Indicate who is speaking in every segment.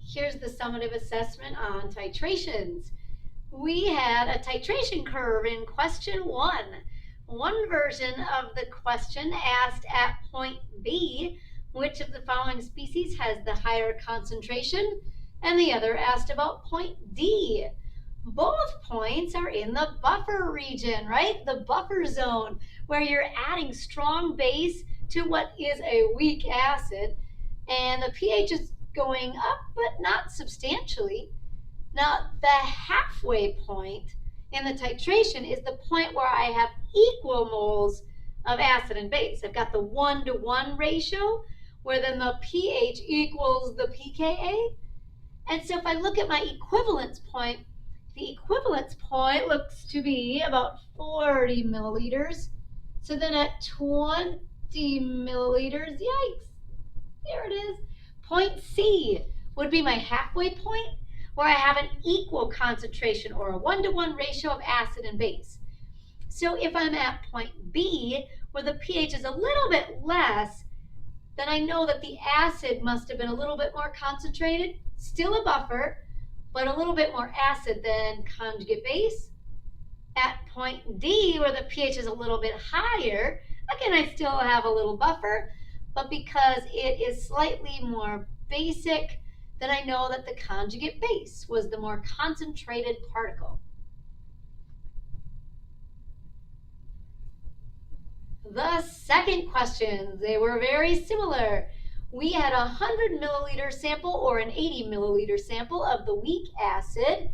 Speaker 1: Here's the summative assessment on titrations. We had a titration curve in question 1. One version of the question asked at point B, which of the following species has the higher concentration, and the other asked about point D. Both points are in the buffer region, right? The buffer zone, where you're adding strong base to what is a weak acid, and the pH is going up, but not substantially. Now, the halfway point in the titration is the point where I have equal moles of acid and base. I've got the 1-to-1 ratio, where then the pH equals the pKa. And so if I look at my equivalence point, the equivalence point looks to be about 40 milliliters. So then at 20 milliliters, yikes, there it is. Point C would be my halfway point, where I have an equal concentration or a 1-to-1 ratio of acid and base. So if I'm at point B, where the pH is a little bit less, then I know that the acid must have been a little bit more concentrated, still a buffer, but a little bit more acid than conjugate base. At point D, where the pH is a little bit higher, again, I still have a little buffer, but because it is slightly more basic, then I know that the conjugate base was the more concentrated particle. The second question, they were very similar. We had a 100 milliliter sample or an 80 milliliter sample of the weak acid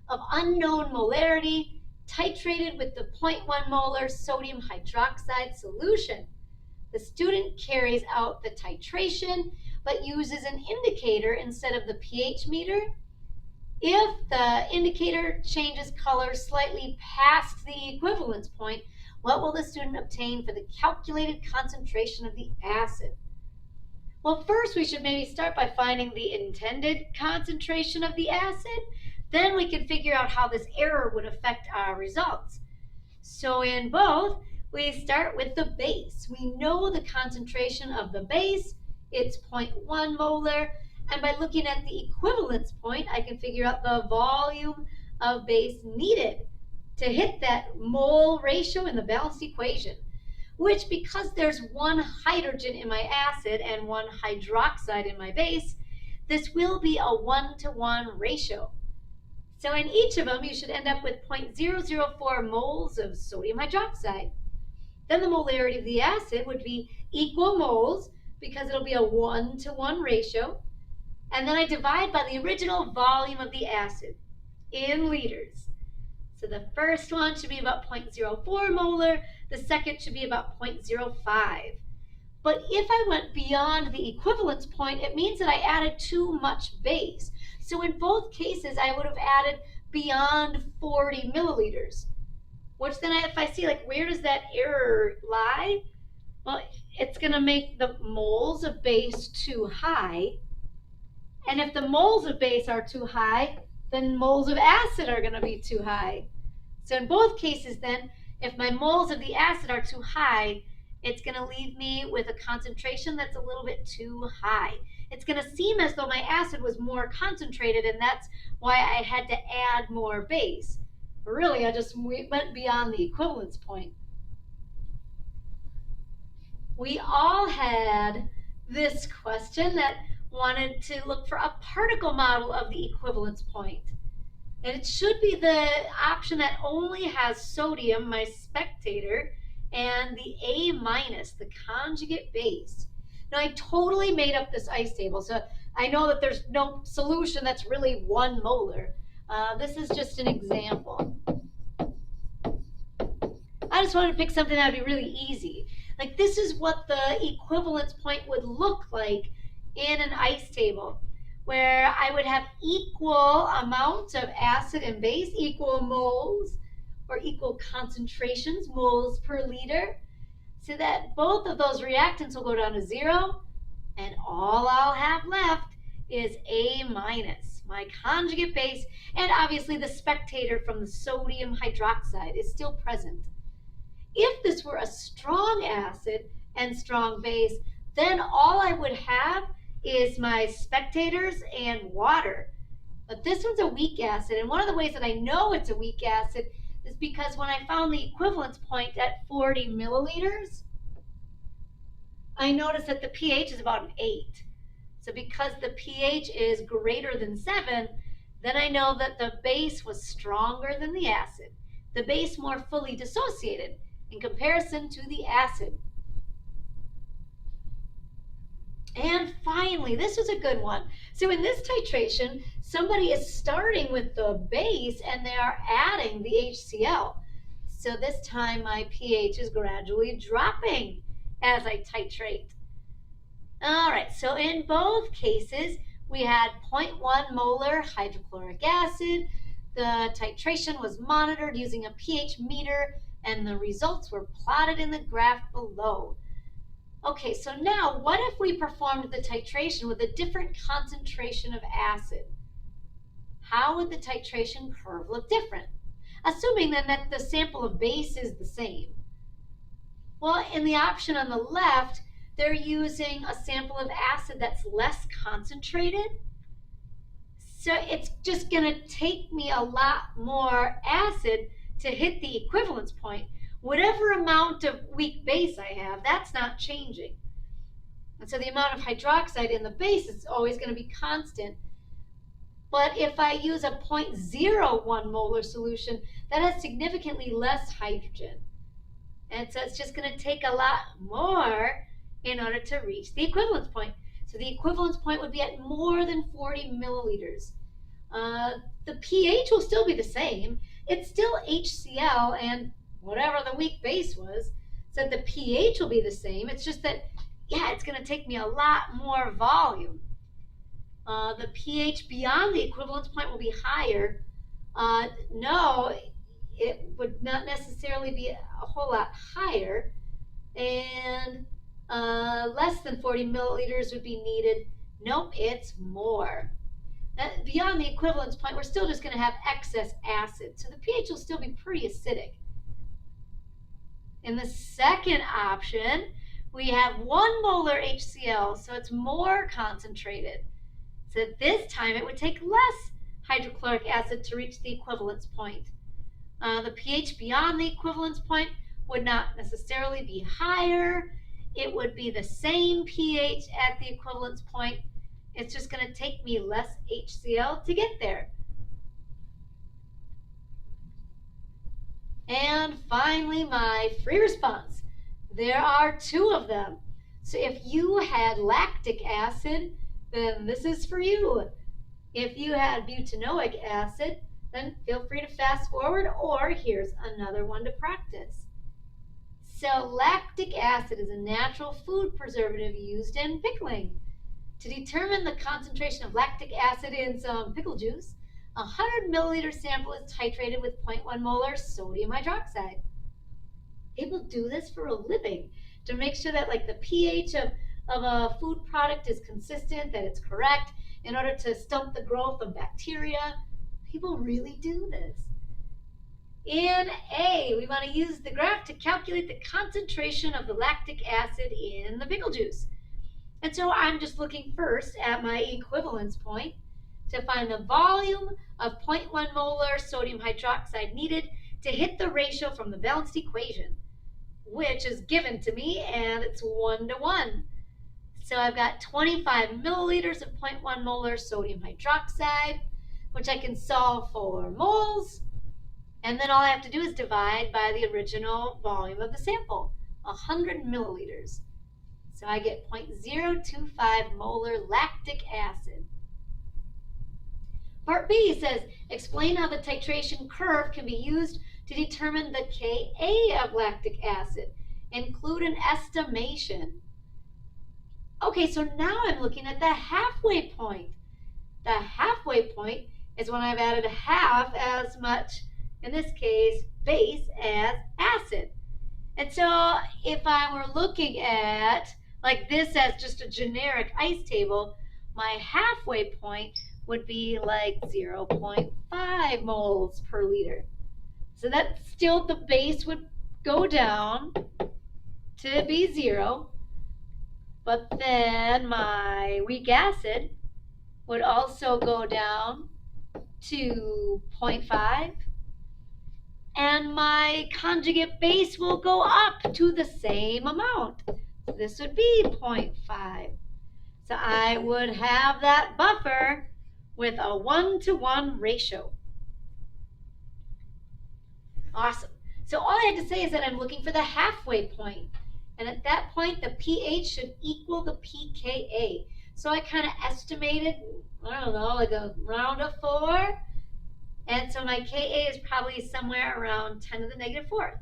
Speaker 1: of unknown molarity titrated with the 0.1 molar sodium hydroxide solution. The student carries out the titration but uses an indicator instead of the pH meter. If the indicator changes color slightly past the equivalence point, what will the student obtain for the calculated concentration of the acid? Well, first we should maybe start by finding the intended concentration of the acid. Then we can figure out how this error would affect our results. So in both, we start with the base. We know the concentration of the base, it's 0.1 molar, and by looking at the equivalence point, I can figure out the volume of base needed to hit that mole ratio in the balanced equation, which, because there's one hydrogen in my acid and one hydroxide in my base, this will be a 1-to-1 ratio. So in each of them, you should end up with 0.004 moles of sodium hydroxide. Then the molarity of the acid would be equal moles, because it'll be a 1-to-1 ratio. And then I divide by the original volume of the acid in liters. So the first one should be about 0.04 molar, the second should be about 0.05. But if I went beyond the equivalence point, it means that I added too much base. So in both cases, I would have added beyond 40 milliliters, which then if I see, like, where does that error lie? Well, it's going to make the moles of base too high. And if the moles of base are too high, then moles of acid are going to be too high. So in both cases then, if my moles of the acid are too high, it's going to leave me with a concentration that's a little bit too high. It's going to seem as though my acid was more concentrated, and that's why I had to add more base. But really, I just went beyond the equivalence point. We all had this question that wanted to look for a particle model of the equivalence point. And it should be the option that only has sodium, my spectator, and the A minus, the conjugate base. Now, I totally made up this ice table, so I know that there's no solution that's really 1 molar. This is just an example. I just wanted to pick something that would be really easy. Like, this is what the equivalence point would look like in an ice table, where I would have equal amounts of acid and base, equal moles, or equal concentrations, moles per liter, so that both of those reactants will go down to 0, and all I'll have left is A minus, my conjugate base, and obviously the spectator from the sodium hydroxide is still present. If this were a strong acid and strong base, then all I would have is my spectators and water. But this one's a weak acid, and one of the ways that I know it's a weak acid is because when I found the equivalence point at 40 milliliters, I noticed that the pH is about an 8. So because the pH is greater than 7, then I know that the base was stronger than the acid. The base more fully dissociated in comparison to the acid. And finally, this was a good one. So in this titration, somebody is starting with the base and they are adding the HCl. So this time my pH is gradually dropping as I titrate. All right, so in both cases, we had 0.1 molar hydrochloric acid. The titration was monitored using a pH meter, and the results were plotted in the graph below. Okay, so now what if we performed the titration with a different concentration of acid? How would the titration curve look different? Assuming then that the sample of base is the same. Well, in the option on the left, they're using a sample of acid that's less concentrated. So it's just going to take me a lot more acid to hit the equivalence point. Whatever amount of weak base I have, that's not changing. And so the amount of hydroxide in the base is always going to be constant. But if I use a 0.01 molar solution, that has significantly less hydrogen. And so it's just going to take a lot more in order to reach the equivalence point. So the equivalence point would be at more than 40 milliliters. The pH will still be the same. It's still HCl and whatever the weak base was. So the pH will be the same. It's just that, yeah, it's going to take me a lot more volume. The pH beyond the equivalence point will be higher. No, it would not necessarily be a whole lot higher. And less than 40 milliliters would be needed. Nope, it's more. Beyond the equivalence point, we're still just going to have excess acid. So the pH will still be pretty acidic. In the second option, we have 1 molar HCl, so it's more concentrated. So this time it would take less hydrochloric acid to reach the equivalence point. The pH beyond the equivalence point would not necessarily be higher. It would be the same pH at the equivalence point. It's just going to take me less HCl to get there. And finally, my free response. There are 2 of them. So if you had lactic acid, then this is for you. If you had butanoic acid, then feel free to fast forward, or here's another one to practice. So lactic acid is a natural food preservative used in pickling. To determine the concentration of lactic acid in some pickle juice, a 100 milliliter sample is titrated with 0.1 molar sodium hydroxide. People do this for a living to make sure that the pH of a food product is consistent, that it's correct, in order to stunt the growth of bacteria. People really do this. In A, we want to use the graph to calculate the concentration of the lactic acid in the pickle juice. And so I'm just looking first at my equivalence point to find the volume of 0.1 molar sodium hydroxide needed to hit the ratio from the balanced equation, which is given to me, and it's 1 to 1. So I've got 25 milliliters of 0.1 molar sodium hydroxide, which I can solve for moles. And then all I have to do is divide by the original volume of the sample, 100 milliliters. So I get 0.025 molar lactic acid. Part B says, explain how the titration curve can be used to determine the Ka of lactic acid. Include an estimation. Okay, so now I'm looking at the halfway point. The halfway point is when I've added half as much, in this case, base as acid. And so if I were looking at this as just a generic ice table, my halfway point would be 0.5 moles per liter. So that still, the base would go down to be 0. but then my weak acid would also go down to 0.5, and my conjugate base will go up to the same amount. So this would be 0.5. So I would have that buffer with a 1-to-1 ratio. Awesome. So all I had to say is that I'm looking for the halfway point. And at that point, the pH should equal the pKa. So I kind of estimated, I don't know, like around a 4. And so my Ka is probably somewhere around 10 to the negative 4th.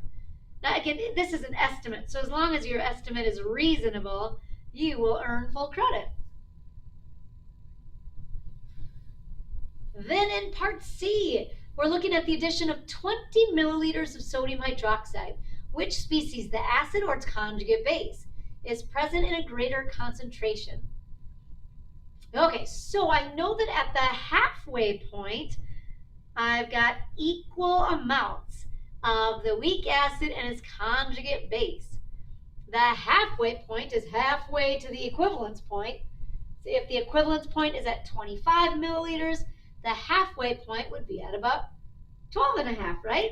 Speaker 1: Now again, this is an estimate. So as long as your estimate is reasonable, you will earn full credit. Then in part C, we're looking at the addition of 20 milliliters of sodium hydroxide. Which species, the acid or its conjugate base, is present in a greater concentration? Okay, so I know that at the halfway point, I've got equal amounts of the weak acid and its conjugate base. The halfway point is halfway to the equivalence point. So if the equivalence point is at 25 milliliters, the halfway point would be at about 12.5, right?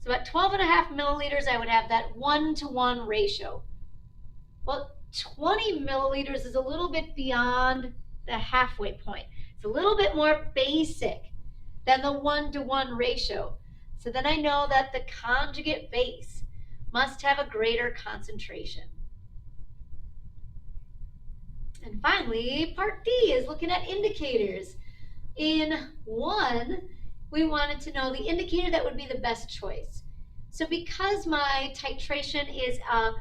Speaker 1: So at 12.5 milliliters, I would have that 1-to-1 ratio. Well, 20 milliliters is a little bit beyond the halfway point. It's a little bit more basic than the 1-to-1 ratio. So then I know that the conjugate base must have a greater concentration. And finally, part D is looking at indicators. In 1, we wanted to know the indicator that would be the best choice. So because my titration is a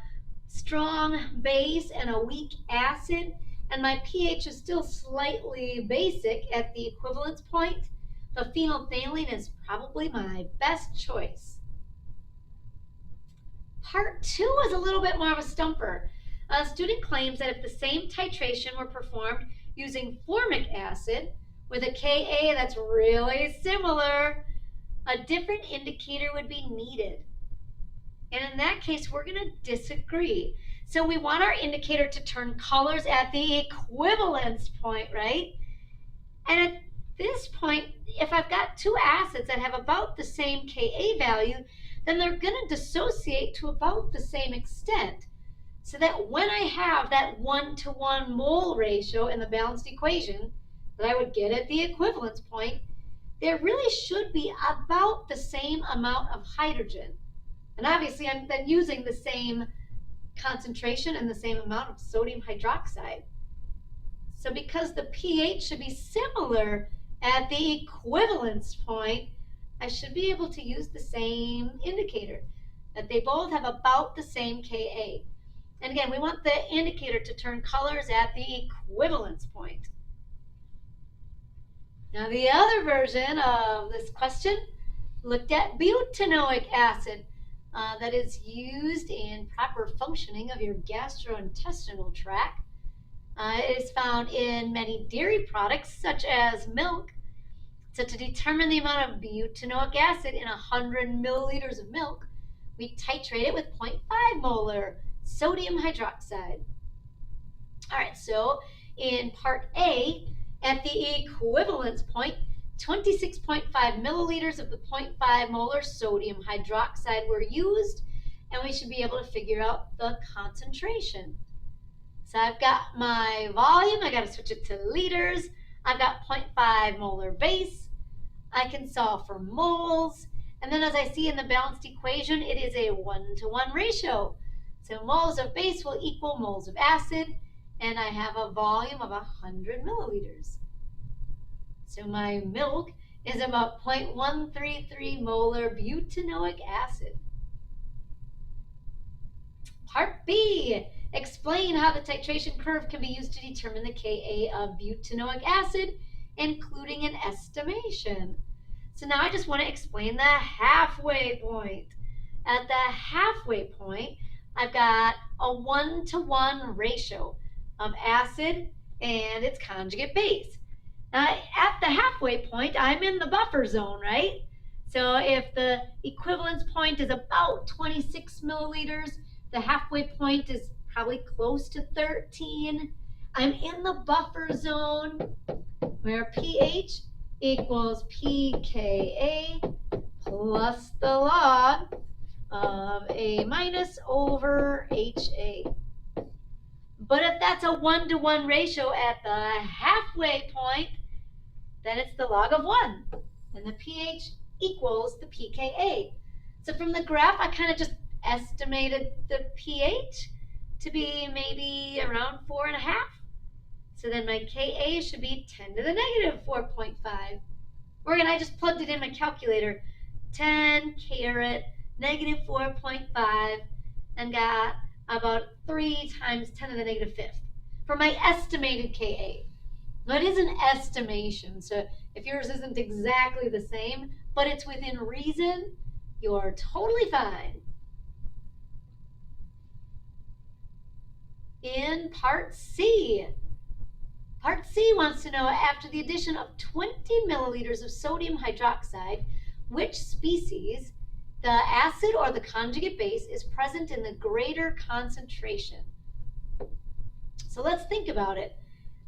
Speaker 1: strong base and a weak acid, and my pH is still slightly basic at the equivalence point, the phenolphthalein is probably my best choice. Part 2 is a little bit more of a stumper. A student claims that if the same titration were performed using formic acid with a Ka that's really similar, a different indicator would be needed. And in that case, we're going to disagree. So we want our indicator to turn colors at the equivalence point, right? And at this point, if I've got two acids that have about the same Ka value, then they're going to dissociate to about the same extent. So that when I have that 1-to-1 mole ratio in the balanced equation that I would get at the equivalence point, there really should be about the same amount of hydrogen. And obviously I'm then using the same concentration and the same amount of sodium hydroxide. So because the pH should be similar at the equivalence point, I should be able to use the same indicator, that they both have about the same Ka. And again, we want the indicator to turn colors at the equivalence point. Now the other version of this question looked at butanoic acid that is used in proper functioning of your gastrointestinal tract. It is found in many dairy products such as milk. So to determine the amount of butanoic acid in 100 milliliters of milk, we titrate it with 0.5 molar sodium hydroxide. All right, so in part A, at the equivalence point, 26.5 milliliters of the 0.5 molar sodium hydroxide were used, and we should be able to figure out the concentration. So I've got my volume, I got to switch it to liters. I've got 0.5 molar base. I can solve for moles, and then as I see in the balanced equation, it is a 1-to-1 ratio. So moles of base will equal moles of acid, and I have a volume of 100 milliliters. So my milk is about 0.133 molar butanoic acid. Part B, explain how the titration curve can be used to determine the Ka of butanoic acid, including an estimation. So now I just want to explain the halfway point. At the halfway point, I've got a 1-to-1 ratio of acid and its conjugate base. Now, at the halfway point, I'm in the buffer zone, right? So if the equivalence point is about 26 milliliters, the halfway point is probably close to 13. I'm in the buffer zone where pH equals pKa plus the log of A minus over HA. But if that's a 1-to-1 ratio at the halfway point, then it's the log of 1, and the pH equals the pKa. So from the graph, I kind of just estimated the pH to be maybe around 4.5. So then my Ka should be 10 to the negative 4.5. Or again, I just plugged it in my calculator. 10 caret negative 4.5 and got about 3 times 10 to the negative fifth for my estimated Ka. Now it is an estimation, so if yours isn't exactly the same, but it's within reason, you're totally fine. In part C wants to know, after the addition of 20 milliliters of sodium hydroxide, which species, the acid or the conjugate base, is present in the greater concentration? So let's think about it.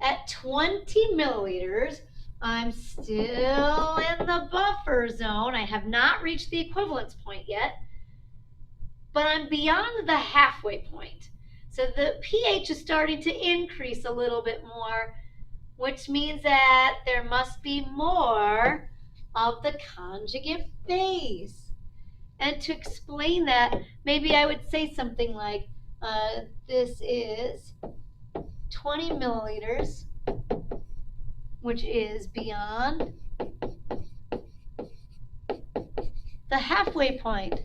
Speaker 1: At 20 milliliters, I'm still in the buffer zone. I have not reached the equivalence point yet, but I'm beyond the halfway point. So the pH is starting to increase a little bit more, which means that there must be more of the conjugate base. And to explain that, maybe I would say something like, this is 20 milliliters, which is beyond the halfway point.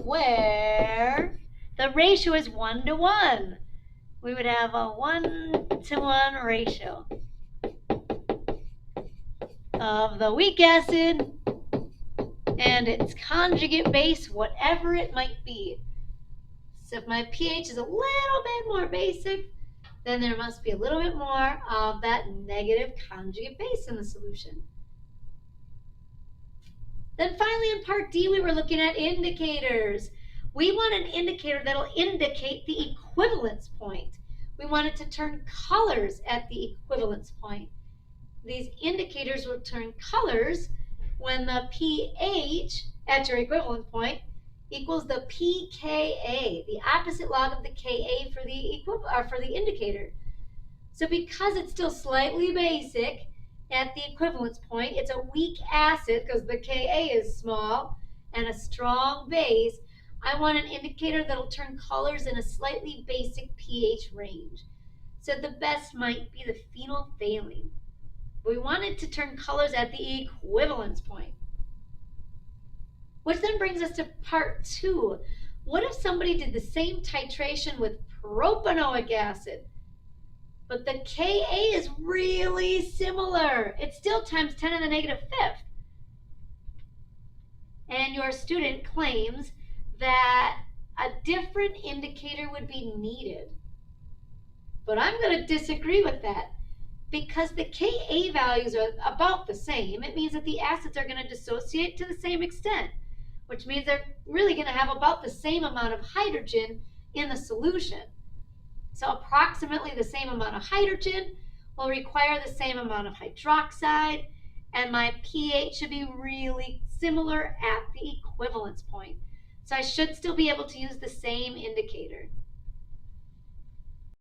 Speaker 1: Where the ratio is 1-to-1. We would have a 1-to-1 ratio of the weak acid and its conjugate base, whatever it might be. So if my pH is a little bit more basic, then there must be a little bit more of that negative conjugate base in the solution. Then finally in part D, we were looking at indicators. We want an indicator that'll indicate the equivalence point. We want it to turn colors at the equivalence point. These indicators will turn colors when the pH at your equivalent point equals the pKa, the opposite log of the Ka for the indicator. So because it's still slightly basic at the equivalence point, it's a weak acid because the Ka is small, and a strong base. I want an indicator that'll turn colors in a slightly basic pH range. So the best might be the phenolphthalein. We want it to turn colors at the equivalence point. Which then brings us to part 2. What if somebody did the same titration with propanoic acid, but the Ka is really similar? It's still times 10 to the negative fifth. And your student claims that a different indicator would be needed. But I'm going to disagree with that. Because the Ka values are about the same, it means that the acids are going to dissociate to the same extent, which means they're really going to have about the same amount of hydrogen in the solution. So approximately the same amount of hydrogen will require the same amount of hydroxide, and my pH should be really similar at the equivalence point. So I should still be able to use the same indicator.